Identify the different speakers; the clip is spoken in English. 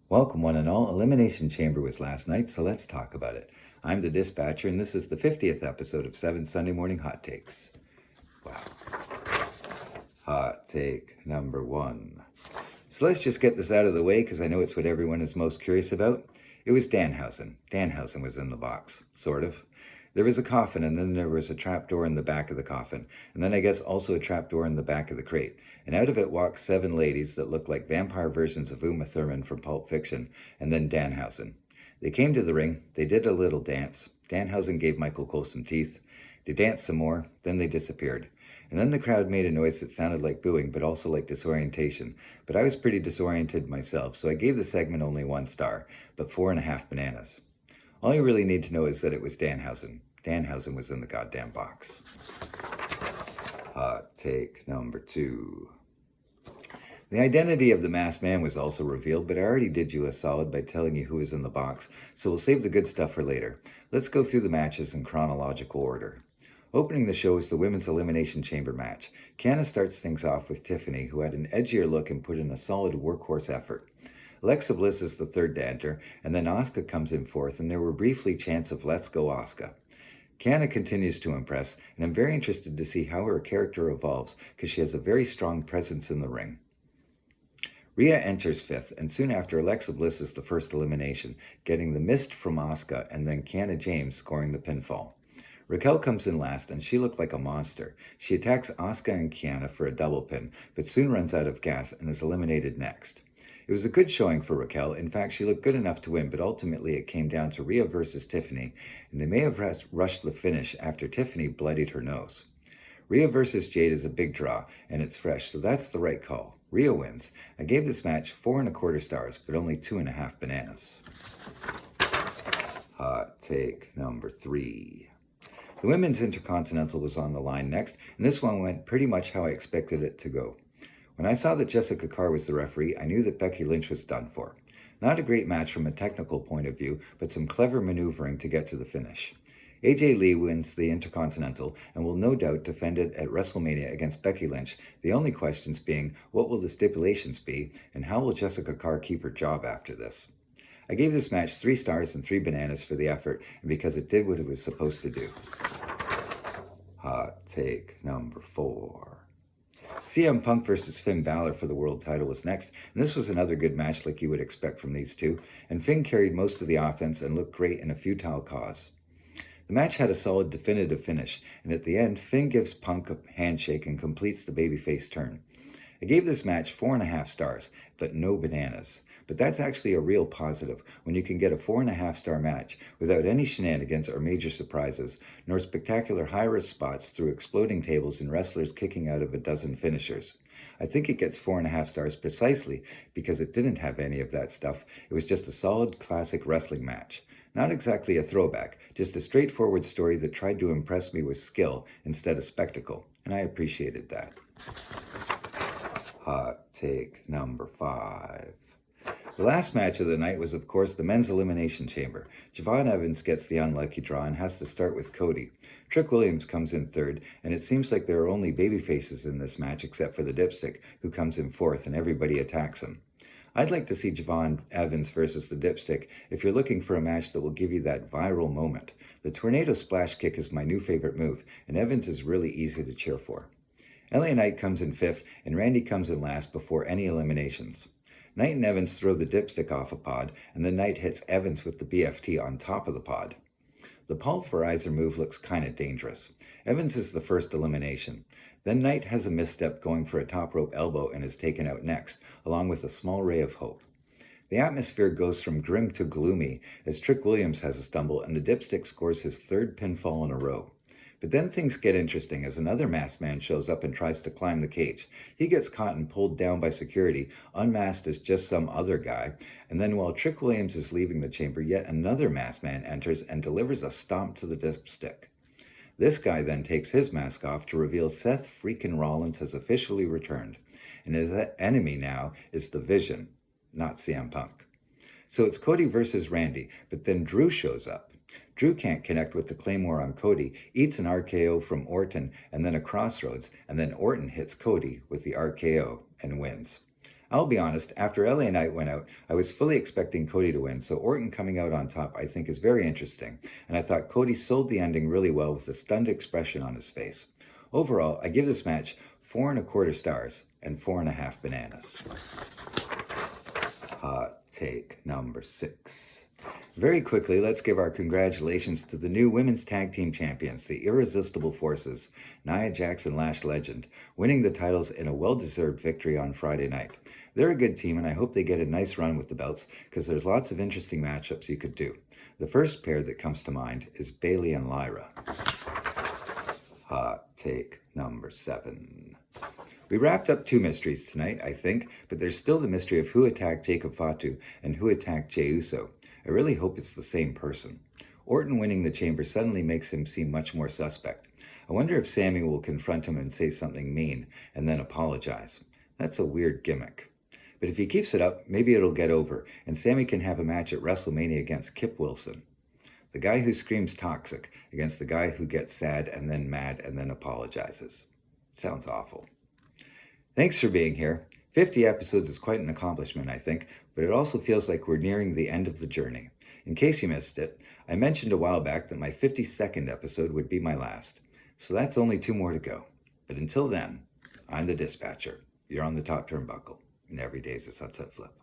Speaker 1: Welcome, one and all. Elimination Chamber was last night, so let's talk about it. I'm the dispatcher, and this is the 50th episode of 7 Sunday Morning Hot Takes. Wow. Hot take number 1. So let's just get this out of the way, because I know it's what everyone is most curious about. It was Danhausen. Danhausen was in the box, sort of. There was a coffin, and then there was a trapdoor in the back of the coffin, and then I guess also a trapdoor in the back of the crate. And out of it walked 7 ladies that looked like vampire versions of Uma Thurman from Pulp Fiction, and then Danhausen. They came to the ring, they did a little dance. Danhausen gave Michael Cole some teeth. They danced some more, then they disappeared. And then the crowd made a noise that sounded like booing, but also like disorientation. But I was pretty disoriented myself, so I gave the segment only 1 star, but 4.5 bananas. All you really need to know is that it was Danhausen. Danhausen was in the goddamn box. Hot take number 2. The identity of the masked man was also revealed, but I already did you a solid by telling you who was in the box, so we'll save the good stuff for later. Let's go through the matches in chronological order. Opening the show is the Women's Elimination Chamber match. Kiana starts things off with Tiffany, who had an edgier look and put in a solid workhorse effort. Alexa Bliss is the third to enter, and then Asuka comes in fourth, and there were briefly chants of "Let's go Asuka." Kiana continues to impress, and I'm very interested to see how her character evolves, because she has a very strong presence in the ring. Rhea enters fifth, and soon after, Alexa Bliss is the first elimination, getting the mist from Asuka, and then Kiana James scoring the pinfall. Raquel comes in last, and she looked like a monster. She attacks Asuka and Kiana for a double pin, but soon runs out of gas and is eliminated next. It was a good showing for Raquel. In fact, she looked good enough to win, but ultimately it came down to Rhea versus Tiffany, and they may have rushed the finish after Tiffany bloodied her nose. Rhea versus Jade is a big draw, and it's fresh, so that's the right call. Rhea wins. I gave this match 4.25 stars, but only 2.5 bananas. Hot take number 3. The Women's Intercontinental was on the line next, and this one went pretty much how I expected it to go. When I saw that Jessica Carr was the referee, I knew that Becky Lynch was done for. Not a great match from a technical point of view, but some clever maneuvering to get to the finish. AJ Lee wins the Intercontinental and will no doubt defend it at WrestleMania against Becky Lynch, the only questions being, what will the stipulations be, and how will Jessica Carr keep her job after this? I gave this match 3 stars and 3 bananas for the effort, and because it did what it was supposed to do. Hot take number 4. CM Punk versus Finn Balor for the world title was next, and this was another good match like you would expect from these two, and Finn carried most of the offense and looked great in a futile cause. The match had a solid definitive finish, and at the end, Finn gives Punk a handshake and completes the babyface turn. I gave this match 4.5 stars, but no bananas. But that's actually a real positive when you can get a 4.5 star match without any shenanigans or major surprises, nor spectacular high-risk spots through exploding tables and wrestlers kicking out of a dozen finishers. I think it gets 4.5 stars precisely because it didn't have any of that stuff. It was just a solid classic wrestling match. Not exactly a throwback, just a straightforward story that tried to impress me with skill instead of spectacle, and I appreciated that. Hot take number 5. The last match of the night was, of course, the Men's Elimination Chamber. Javon Evans gets the unlucky draw and has to start with Cody. Trick Williams comes in third, and it seems like there are only babyfaces in this match except for the Dipstick, who comes in fourth, and everybody attacks him. I'd like to see Javon Evans versus the Dipstick if you're looking for a match that will give you that viral moment. The Tornado Splash Kick is my new favorite move, and Evans is really easy to cheer for. LA Knight comes in fifth, and Randy comes in last before any eliminations. Knight and Evans throw the Dipstick off a pod, and then Knight hits Evans with the BFT on top of the pod. The pulverizer move looks kinda dangerous. Evans is the first elimination. Then Knight has a misstep going for a top rope elbow and is taken out next, along with a small ray of hope. The atmosphere goes from grim to gloomy as Trick Williams has a stumble and the Dipstick scores his 3rd pinfall in a row. But then things get interesting as another masked man shows up and tries to climb the cage. He gets caught and pulled down by security, unmasked as just some other guy, and then while Trick Williams is leaving the chamber, yet another masked man enters and delivers a stomp to the Dipstick. This guy then takes his mask off to reveal Seth freaking Rollins has officially returned, and his enemy now is the Vision, not CM Punk. So it's Cody versus Randy, but then Drew shows up. Drew can't connect with the Claymore on Cody, eats an RKO from Orton, and then a Crossroads, and then Orton hits Cody with the RKO and wins. I'll be honest, after LA Knight went out, I was fully expecting Cody to win, so Orton coming out on top I think is very interesting, and I thought Cody sold the ending really well with a stunned expression on his face. Overall, I give this match 4.25 stars and 4.5 bananas. Hot take number 6. Very quickly, let's give our congratulations to the new Women's Tag Team Champions, the Irresistible Forces, Nia Jax and Lash Legend, winning the titles in a well-deserved victory on Friday night. They're a good team, and I hope they get a nice run with the belts, because there's lots of interesting matchups you could do. The first pair that comes to mind is Bayley and Lyra. Hot take number 7. We wrapped up 2 mysteries tonight, I think, but there's still the mystery of who attacked Jacob Fatu and who attacked Jey Uso. I really hope it's the same person. Orton winning the chamber suddenly makes him seem much more suspect. I wonder if Sami will confront him and say something mean and then apologize. That's a weird gimmick. But if he keeps it up, maybe it'll get over, and Sami can have a match at WrestleMania against Kip Wilson. The guy who screams toxic against the guy who gets sad and then apologizes. Sounds awful. Thanks for being here. 50 episodes is quite an accomplishment, I think, but it also feels like we're nearing the end of the journey. In case you missed it, I mentioned a while back that my 52nd episode would be my last, so that's only 2 more to go. But until then, I'm the Dispatcher. You're on the top turnbuckle, and every day's a sunset flip.